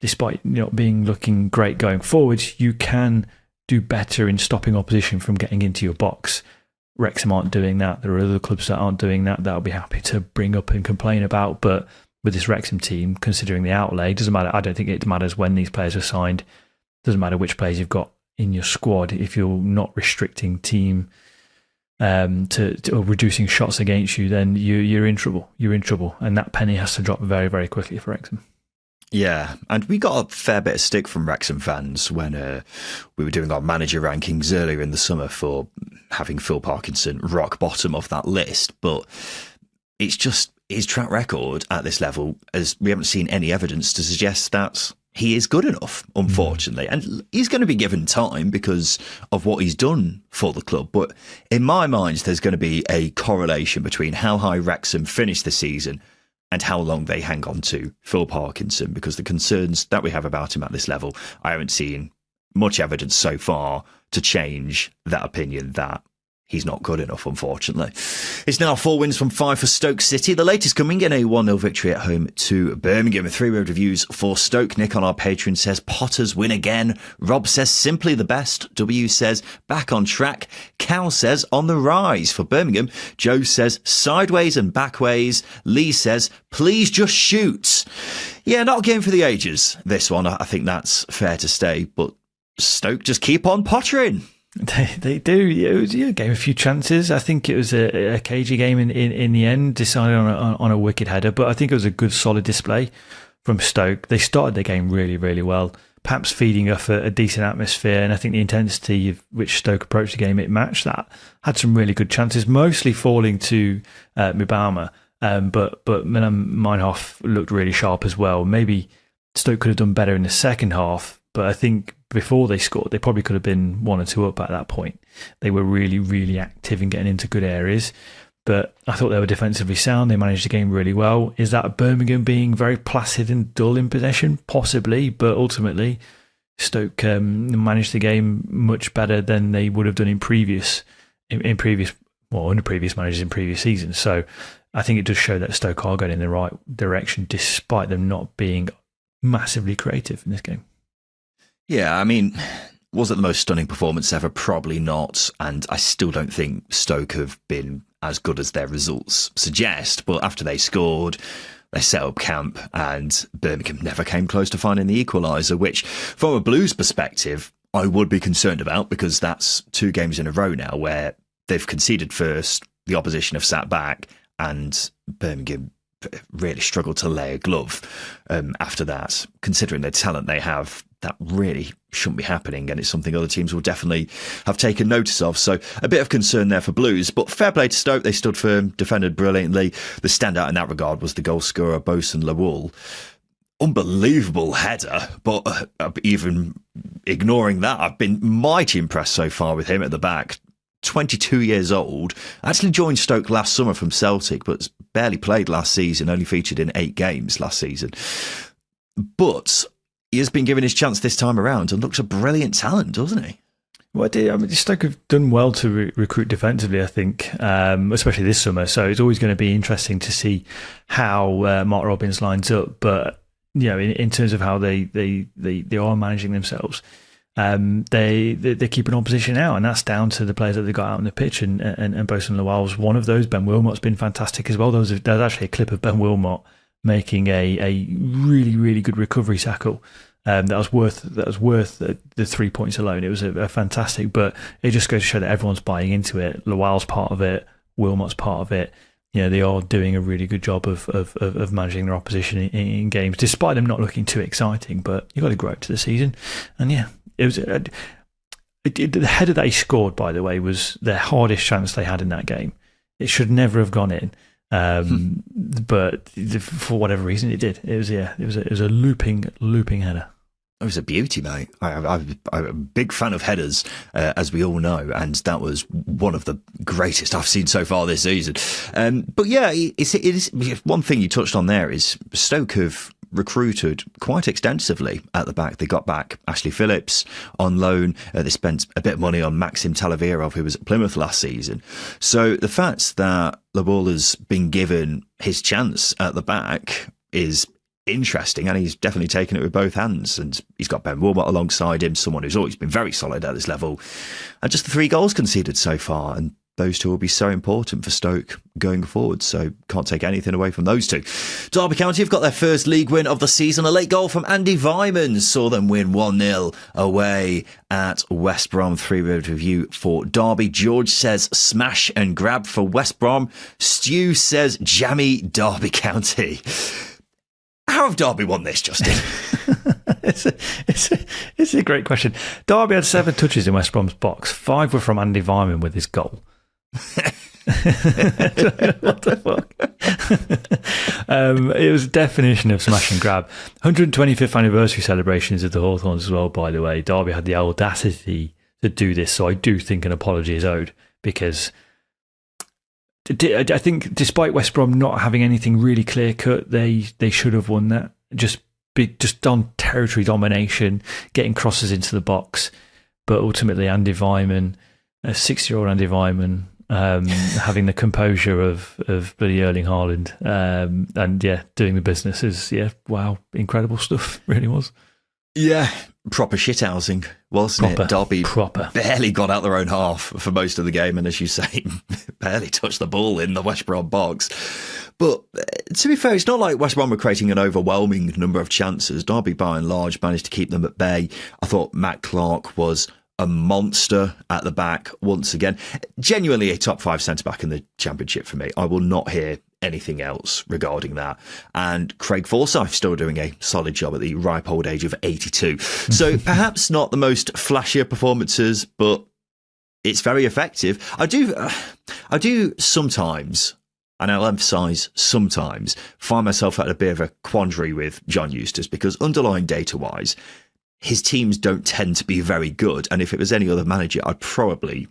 Despite not being looking great going forwards, you can do better in stopping opposition from getting into your box. Wrexham aren't doing that. There are other clubs that aren't doing that I'll be happy to bring up and complain about. But with this Wrexham team, considering the outlay, doesn't matter. I don't think it matters when these players are signed. Doesn't matter which players you've got in your squad. If you're not restricting team to or reducing shots against you, then you're in trouble. You're in trouble, and that penny has to drop very, very quickly for Wrexham. Yeah, and we got a fair bit of stick from Wrexham fans when we were doing our manager rankings earlier in the summer for having Phil Parkinson rock bottom of that list. But it's just his track record at this level, as we haven't seen any evidence to suggest that he is good enough, unfortunately. And he's going to be given time because of what he's done for the club. But in my mind, there's going to be a correlation between how high Wrexham finish the season and how long they hang on to Phil Parkinson, because the concerns that we have about him at this level, I haven't seen much evidence so far to change that opinion that he's not good enough, unfortunately. It's now 4 wins from 5 for Stoke City, the latest coming in a 1-0 victory at home to Birmingham. 3-word reviews for Stoke. Nick on our Patreon says, Potters win again. Rob says, simply the best. W says, back on track. Cal says, on the rise for Birmingham. Joe says, sideways and backways. Lee says, please just shoot. Yeah, not a game for the ages, this one. I think that's fair to say, but Stoke just keep on pottering. They do. It was, gave a few chances. I think it was a cagey game in the end, decided on a wicked header. But I think it was a good, solid display from Stoke. They started the game really, really well, perhaps feeding off a decent atmosphere. And I think the intensity of which Stoke approached the game, it matched that. Had some really good chances, mostly falling to Mubama. But Meinhof looked really sharp as well. Maybe Stoke could have done better in the second half, but I think before they scored, they probably could have been 1 or 2 up at that point. They were really, really active in getting into good areas, but I thought they were defensively sound. They managed the game really well. Is that Birmingham being very placid and dull in possession? Possibly, but ultimately Stoke managed the game much better than they would have done under previous managers in previous seasons. So I think it does show that Stoke are going in the right direction, despite them not being massively creative in this game. Yeah, I mean, was it the most stunning performance ever? Probably not. And I still don't think Stoke have been as good as their results suggest. But after they scored, they set up camp and Birmingham never came close to finding the equaliser, which from a Blues perspective, I would be concerned about, because that's 2 games in a row now where they've conceded first, the opposition have sat back, and Birmingham really struggled to lay a glove after that. Considering the talent they have, that really shouldn't be happening, and it's something other teams will definitely have taken notice of. So a bit of concern there for Blues, but fair play to Stoke. They stood firm, defended brilliantly. The standout in that regard was the goal scorer, Bosun Lawal. Unbelievable header, but even ignoring that, I've been mighty impressed so far with him at the back. 22 years old, actually joined Stoke last summer from Celtic, but barely played last season, only featured in 8 games last season. But he has been given his chance this time around and looks a brilliant talent, doesn't he? Well, Stoke have done well to recruit defensively, I think, especially this summer. So it's always going to be interesting to see how Mark Robins lines up. But in terms of how they are managing themselves, they're keeping opposition out, and that's down to the players that they got out on the pitch. And Bosun Lawal's one of those. Ben Wilmot's been fantastic as well. There's actually a clip of Ben Wilmot making a really, really good recovery tackle. That was worth the 3 points alone. It was a fantastic, but it just goes to show that everyone's buying into it. Lawal's part of it, Wilmot's part of it. They are doing a really good job of managing their opposition in games, despite them not looking too exciting. But you've got to grow up to the season, and it was the header that he scored, by the way, was the hardest chance they had in that game. It should never have gone in. But for whatever reason, it did. It was a looping header. It was a beauty, mate. I'm a big fan of headers, as we all know, and that was one of the greatest I've seen so far this season. But yeah, it is one thing you touched on there is Stoke have recruited quite extensively at the back. They got back Ashley Phillips on loan. They spent a bit of money on Maxim Talavirov, who was at Plymouth last season. So the fact that Lawal has been given his chance at the back is interesting, and he's definitely taken it with both hands. And he's got Ben Wilmot alongside him, someone who's always been very solid at this level. And just the 3 goals conceded so far, and those 2 will be so important for Stoke going forward. So can't take anything away from those 2. Derby County have got their first league win of the season. A late goal from Andy Vyman saw them win 1-0 away at West Brom. 3-word review for Derby. George says smash and grab for West Brom. Stu says jammy Derby County. How have Derby won this, Justin? It's a great question. Derby had 7 touches in West Brom's box. 5 were from Andy Vyman with his goal. What the fuck? It was definition of smash and grab. 125th anniversary celebrations of the Hawthorns as well, by the way. Derby had the audacity to do this, so I do think an apology is owed, because I think despite West Brom not having anything really clear cut, they should have won that. Just on territory domination, getting crosses into the box. But ultimately, Andy Vyman, a 60-year-old Andy Vyman, having the composure of bloody Erling Haaland, and doing the business is wow, incredible stuff. Really was. Yeah, proper shithousing, wasn't it? Derby proper. Barely got out their own half for most of the game, and as you say, barely touched the ball in the West Brom box. But to be fair, it's not like West Brom were creating an overwhelming number of chances. Derby, by and large, managed to keep them at bay. I thought Matt Clark was a monster at the back once again. Genuinely a top 5 centre-back in the Championship for me. I will not hear anything else regarding that. And Craig Forsyth still doing a solid job at the ripe old age of 82. So perhaps not the most flashier performances, but it's very effective. I do sometimes, and I'll emphasise sometimes, find myself at a bit of a quandary with John Eustace, because underlying data-wise, his teams don't tend to be very good. And if it was any other manager, I'd probably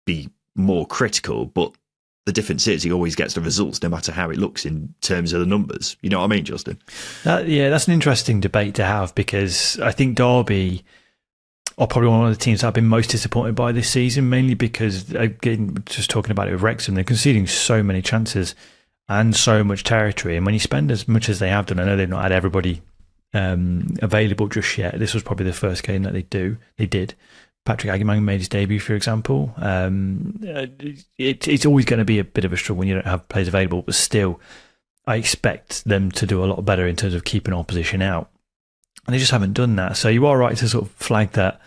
be more critical. But the difference is he always gets the results, no matter how it looks in terms of the numbers. You know what I mean, Justin? That's an interesting debate to have, because I think Derby are probably one of the teams that I've been most disappointed by this season, mainly because, again, just talking about it with Wrexham, they're conceding so many chances and so much territory. And when you spend as much as they have done, I know they've not had everybody available just yet. This was probably the first game that they did. Patrick Agyemang made his debut, for example. It's always going to be a bit of a struggle when you don't have players available, but still, I expect them to do a lot better in terms of keeping opposition out. And they just haven't done that. So you are right to sort of flag that,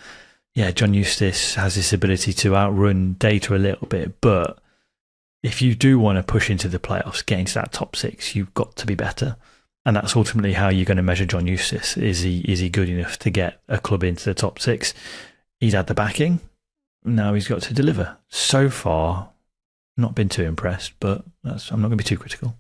yeah, John Eustace has this ability to outrun data a little bit, but if you do want to push into the playoffs, get into that top six, you've got to be better. And that's ultimately how you're going to measure John Eustace. Is he good enough to get a club into the top six? He's had the backing. Now he's got to deliver. So far, not been too impressed, but I'm not going to be too critical.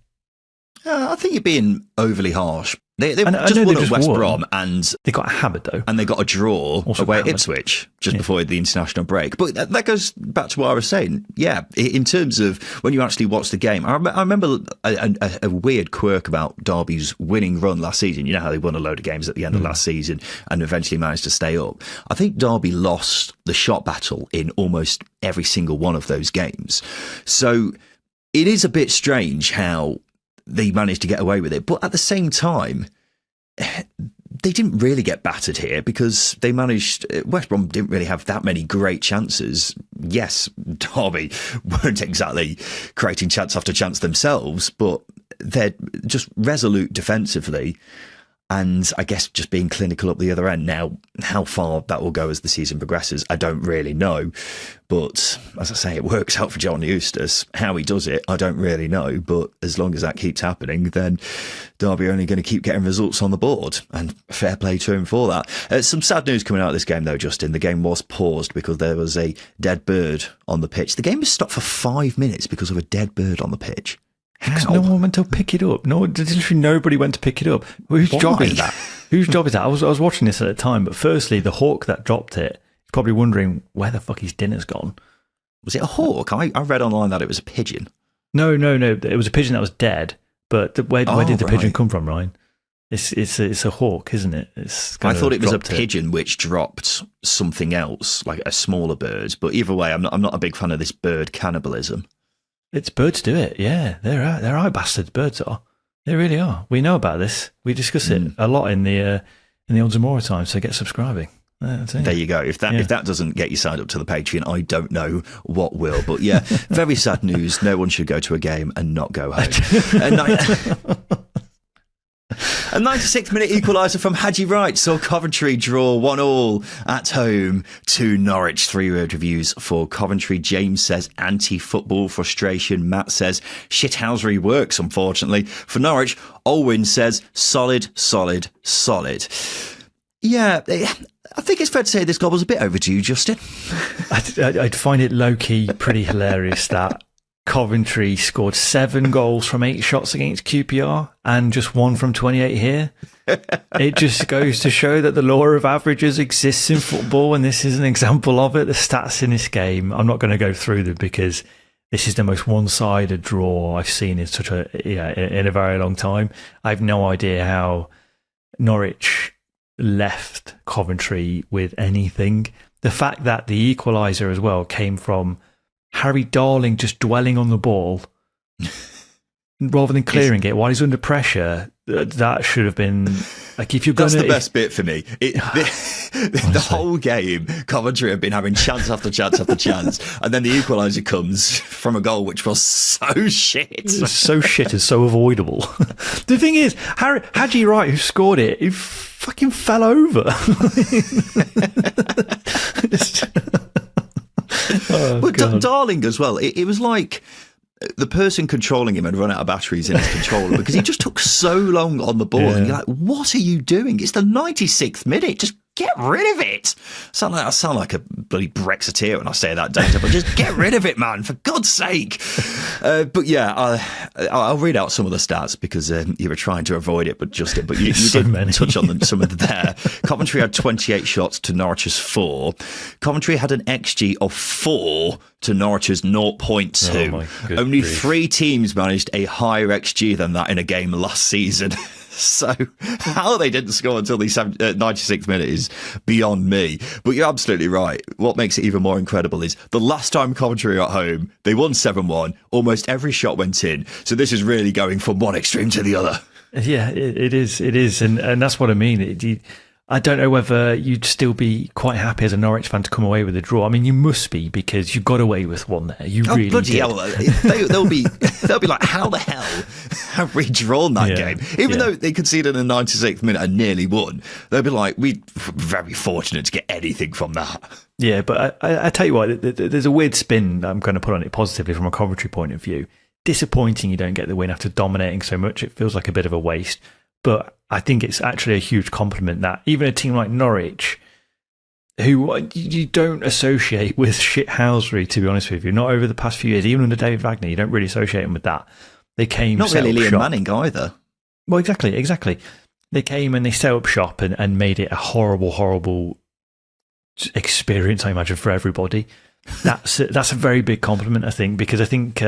I think you're being overly harsh. They just won at West Brom, and they got a hammered though, and they got a draw also away at Ipswich just before the international break. But that goes back to what I was saying. Yeah, in terms of when you actually watch the game, I remember a weird quirk about Derby's winning run last season. You know how they won a load of games at the end of last season and eventually managed to stay up. I think Derby lost the shot battle in almost every single one of those games. So it is a bit strange how they managed to get away with it. But at the same time, they didn't really get battered here because they managed. West Brom didn't really have that many great chances. Yes, Derby weren't exactly creating chance after chance themselves, but they're just resolute defensively. And I guess just being clinical up the other end. Now, how far that will go as the season progresses, I don't really know. But as I say, it works out for John Eustace. How he does it, I don't really know. But as long as that keeps happening, then Derby are only going to keep getting results on the board. And fair play to him for that. Some sad news coming out of this game, though, Justin. The game was paused because there was a dead bird on the pitch. The game was stopped for 5 minutes because of a dead bird on the pitch. Because no one went to pick it up. No, literally nobody went to pick it up. Whose job is that? Whose job is that? I was watching this at the time, but firstly, the hawk that dropped it is probably wondering where the fuck his dinner's gone. Was it a hawk? I read online that it was a pigeon. No. It was a pigeon that was dead. But where did the pigeon come from, Ryan? It's a hawk, isn't it? I thought it was a pigeon which dropped something else, like a smaller bird. But either way, I'm not a big fan of this bird cannibalism. It's birds do it, yeah. They're eye bastards, birds are. They really are. We know about this. We discuss it a lot in the Odds and More times, so get subscribing. There you go. If that doesn't get you signed up to the Patreon, I don't know what will. But yeah, very sad news. No one should go to a game and not go home. A 96th-minute equaliser from Haji Wright saw Coventry draw 1-1 at home to Norwich. 3-word reviews for Coventry. James says anti-football frustration. Matt says shithousery works, unfortunately. For Norwich, Olwyn says solid. Yeah, I think it's fair to say this goal was a bit overdue, Justin. I'd find it low-key pretty hilarious that Coventry scored 7 goals from 8 shots against QPR and just 1 from 28 here. It just goes to show that the law of averages exists in football, and this is an example of it. The stats in this game, I'm not going to go through them because this is the most one-sided draw I've seen in in a very long time. I have no idea how Norwich left Coventry with anything. The fact that the equaliser as well came from Harry Darling just dwelling on the ball rather than clearing it while he's under pressure, that should have been like if you're going. That's the best bit for me. The whole game, Coventry have been having chance after chance after chance, and then the equaliser comes from a goal which was so shit, so shit and so avoidable. The thing is, Haji Wright, who scored it, he fucking fell over. But Darling as well, it was like the person controlling him had run out of batteries in his controller because he just took so long on the ball. Yeah. And you're like, what are you doing? It's the 96th minute. Just get rid of it. I sound like a bloody Brexiteer when I say that, Data, but just get rid of it, man, for God's sake. But yeah, I'll read out some of the stats because you were trying to avoid it, but Justin, but you so did touch on them, some of them there. Coventry had 28 shots to Norwich's 4. Coventry had an XG of 4 to Norwich's 0.2. Only 3 teams managed a higher XG than that in a game last season. So how they didn't score until the 96th minute is beyond me. But you're absolutely right. What makes it even more incredible is the last time Coventry were at home, they won 7-1. Almost every shot went in. So this is really going from one extreme to the other. Yeah, it is, and that's what I mean. I don't know whether you'd still be quite happy as a Norwich fan to come away with a draw. I mean, you must be, because you got away with one there. You really bloody did. hell! They'll be like, how the hell have we drawn that game? Even though they conceded in the 96th minute and nearly won, they'll be like, we're very fortunate to get anything from that. Yeah, but I tell you what, there's a weird spin I'm going to put on it positively from a Coventry point of view. Disappointing you don't get the win after dominating so much. It feels like a bit of a waste. But I think it's actually a huge compliment that even a team like Norwich, who you don't associate with shithousery, to be honest with you, not over the past few years, even under David Wagner, you don't really associate them with that. They came, not really Liam Manning either. Well, exactly. They came and they set up shop and made it a horrible experience, I imagine, for everybody. That's a very big compliment, I think, because I think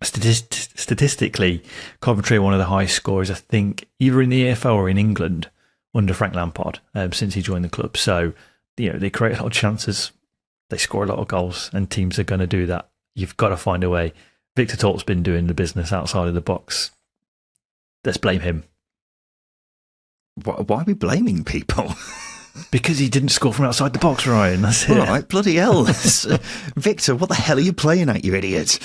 statistically, Coventry are one of the highest scorers, I think, either in the EFL or in England under Frank Lampard since he joined the club. So, they create a lot of chances, they score a lot of goals, and teams are going to do that. You've got to find a way. Victor Torp's been doing the business outside of the box. Let's blame him. Why are we blaming people? Because he didn't score from outside the box, Ryan. That's it. All right, bloody hell. Victor, what the hell are you playing at, you idiot?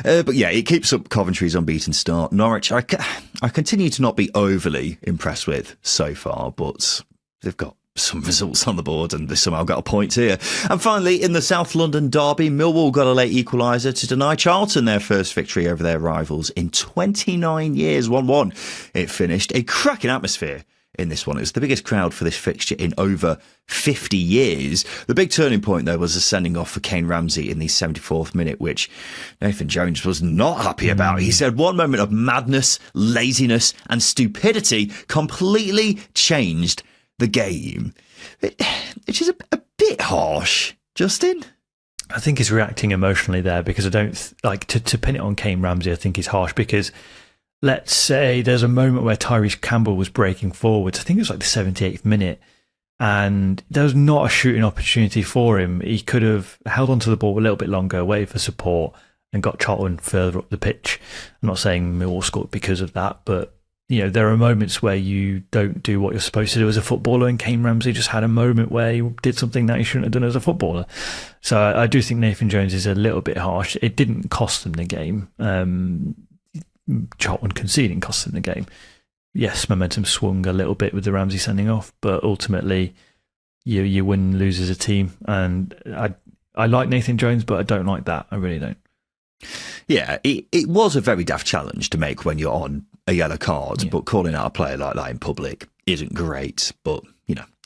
But yeah, it keeps up Coventry's unbeaten start. Norwich, I continue to not be overly impressed with so far, but they've got some results on the board and they somehow got a point here. And finally, in the South London derby, Millwall got a late equaliser to deny Charlton their first victory over their rivals in 29 years. 1-1. It finished. A cracking atmosphere in this one. It was the biggest crowd for this fixture in over 50 years. The big turning point, though, was a sending off for Kane Ramsey in the 74th minute, which Nathan Jones was not happy about. He said one moment of madness, laziness and stupidity completely changed the game. Which is a bit harsh, Justin. I think he's reacting emotionally there, because I don't like to pin it on Kane Ramsey. I think is harsh because, let's say there's a moment where Tyrese Campbell was breaking forwards. I think it was like the 78th minute, and there was not a shooting opportunity for him. He could have held onto the ball a little bit longer, waited for support, and got Charlton further up the pitch. I'm not saying Millwall scored because of that, but there are moments where you don't do what you're supposed to do as a footballer, and Kane Ramsey just had a moment where he did something that he shouldn't have done as a footballer. So I do think Nathan Jones is a little bit harsh. It didn't cost them the game. Charlton conceding cost them the game. Yes, momentum swung a little bit with the Ramsey sending off, but ultimately you win and lose as a team. And I like Nathan Jones, but I don't like that. I really don't. Yeah, it was a very daft challenge to make when you're on a yellow card, but calling out a player like that in public isn't great. But,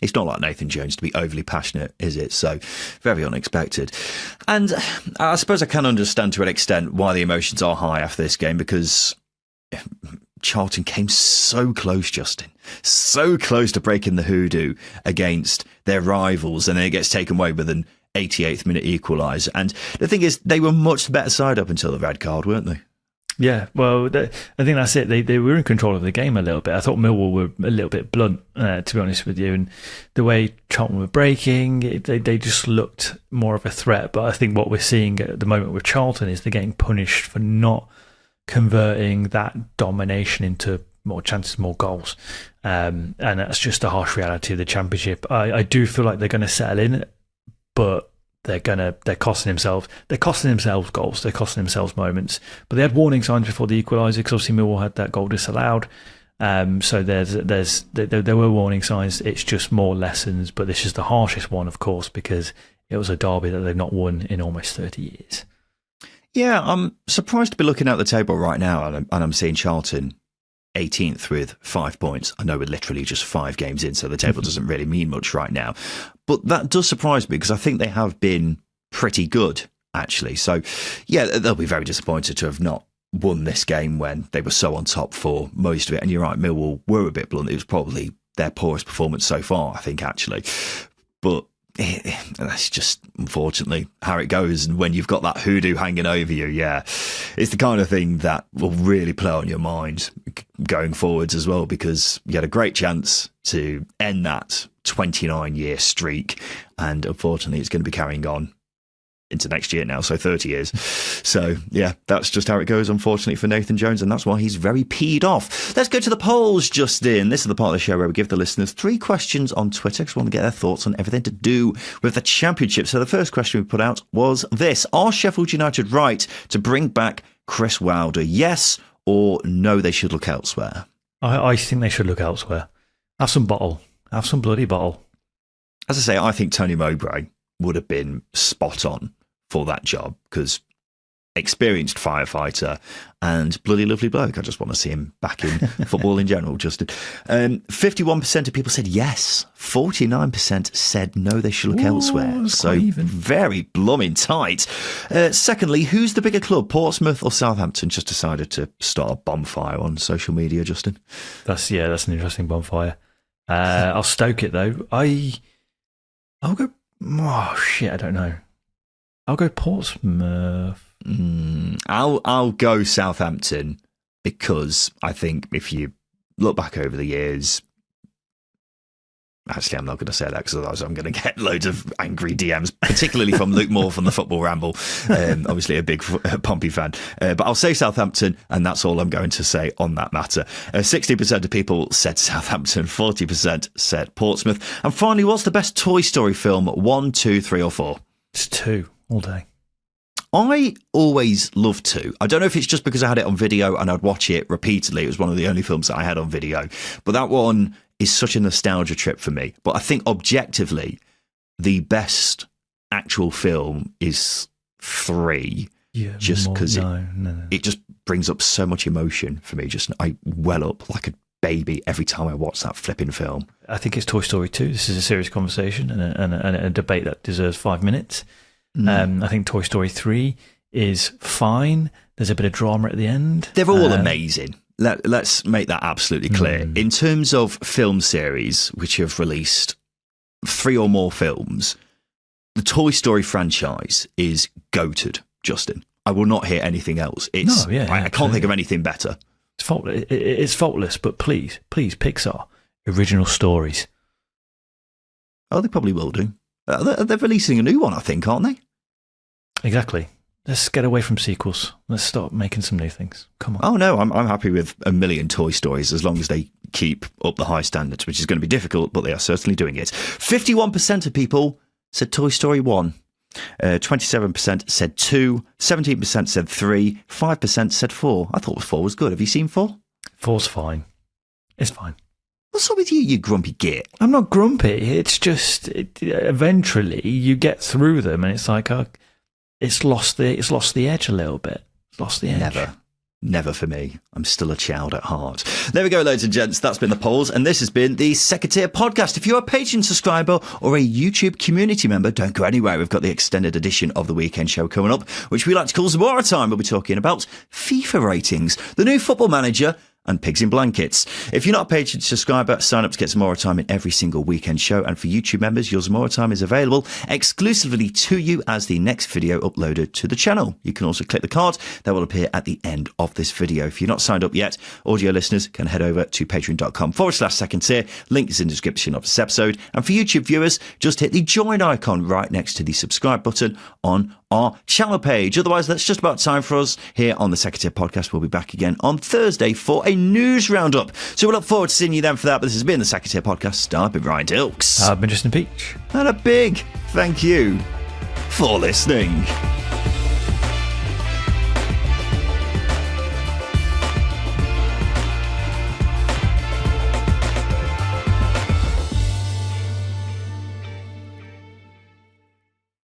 it's not like Nathan Jones to be overly passionate, is it? So, very unexpected. And I suppose I can understand to an extent why the emotions are high after this game, because Charlton came so close, Justin. So close to breaking the hoodoo against their rivals, and then it gets taken away with an 88th minute equaliser. And the thing is, they were much the better side up until the red card, weren't they? Yeah, well, I think that's it. They were in control of the game a little bit. I thought Millwall were a little bit blunt, to be honest with you. And the way Charlton were breaking, they just looked more of a threat. But I think what we're seeing at the moment with Charlton is they're getting punished for not converting that domination into more chances, more goals. And that's just a harsh reality of the Championship. I do feel like they're going to settle in, but they're costing themselves goals, they're costing themselves moments. But they had warning signs before the equaliser, because obviously Millwall had that goal disallowed. So there were warning signs. It's just more lessons, but this is the harshest one, of course, because it was a derby that they've not won in almost 30 years. Yeah, I'm surprised to be looking at the table right now, and I'm seeing Charlton 18th with 5 points. I know we're literally just 5 games in, so the table doesn't really mean much right now. But that does surprise me, because I think they have been pretty good, actually. So, yeah, they'll be very disappointed to have not won this game when they were so on top for most of it. And you're right, Millwall were a bit blunt. It was probably their poorest performance so far, I think, actually. But that's just, unfortunately, how it goes. And when you've got that hoodoo hanging over you, yeah, it's the kind of thing that will really play on your mind going forwards as well, because you had a great chance to end that 29-year streak, and unfortunately it's going to be carrying on into next year now, so 30 years. So, yeah, that's just how it goes, unfortunately, for Nathan Jones, and that's why he's very peed off. Let's go to the polls, Justin. This is the part of the show where we give the listeners 3 questions on Twitter, because we want to get their thoughts on everything to do with the Championship. So the first question we put out was this. Are Sheffield United right to bring back Chris Wilder? Yes or no, they should look elsewhere? I think they should look elsewhere. Have some bottle. Have some bloody bottle. As I say, I think Tony Mowbray would have been spot on for that job, because experienced firefighter and bloody lovely bloke. I just want to see him back in football in general, Justin. 51% of people said yes. 49% said no, they should look elsewhere. So very blooming tight. Secondly, who's the bigger club, Portsmouth or Southampton? Just decided to start a bonfire on social media, Justin. That's an interesting bonfire. I'll stoke it though. I'll go. Oh shit, I don't know. I'll go Portsmouth. I'll go Southampton, because I think if you look back over the years, actually I'm not going to say that because otherwise I'm going to get loads of angry DMs, particularly from Luke Moore from the Football Ramble, obviously a big Pompey fan. But I'll say Southampton, and that's all I'm going to say on that matter. 60% of people said Southampton, 40% said Portsmouth. And finally, what's the best Toy Story film? 1, 2, 3 or 4? It's 2 all day. I always loved 2. I don't know if it's just because I had it on video and I'd watch it repeatedly. It was one of the only films that I had on video. But that one is such a nostalgia trip for me. But I think objectively, the best actual film is 3. Yeah, just because it just brings up so much emotion for me. Just I well up like a baby every time I watch that flipping film. I think it's Toy Story 2. This is a serious conversation and a debate that deserves 5 minutes. I think Toy Story 3 is fine. There's a bit of drama at the end. They're all amazing. Let's make that absolutely clear. In terms of film series, which have released 3 or more films, the Toy Story franchise is goated, Justin. I will not hear anything else. I can't think of anything better. It's faultless, but please, Pixar, original stories. Oh, they probably will do. They're releasing a new one, I think, aren't they? Exactly. Let's get away from sequels. Let's start making some new things. Come on. Oh, no, I'm happy with a million Toy Stories as long as they keep up the high standards, which is going to be difficult, but they are certainly doing it. 51% of people said Toy Story 1. 27% said 2. 17% said 3. 5% said 4. I thought 4 was good. Have you seen 4? 4's fine. It's fine. What's up with you grumpy git? I'm not grumpy. It's just eventually you get through them, and it's like it's lost the edge a little bit. It's lost the edge. Never for me. I'm still a child at heart. There we go, ladies and gents. That's been the polls, and this has been the Second-Tier Podcast. If you're a Patreon subscriber or a YouTube community member, don't go anywhere. We've got the extended edition of the weekend show coming up, which we like to call Zamora Time. We'll be talking about FIFA ratings, the new Football Manager, and Pigs in Blankets. If you're not a Patreon subscriber, sign up to get Zamora Time in every single weekend show. And for YouTube members, your Zamora Time is available exclusively to you as the next video uploaded to the channel. You can also click the card that will appear at the end of this video. If you're not signed up yet, audio listeners can head over to patreon.com/second tier. Link is in the description of this episode. And for YouTube viewers, just hit the join icon right next to the subscribe button on our channel page. Otherwise, that's just about time for us here on the Second Tier Podcast. We'll be back again on Thursday for a news roundup. So we look forward to seeing you then for that. But this has been the Second Tier Podcast. I've been Ryan Dilks. I've been Justin Peach. And a big thank you for listening.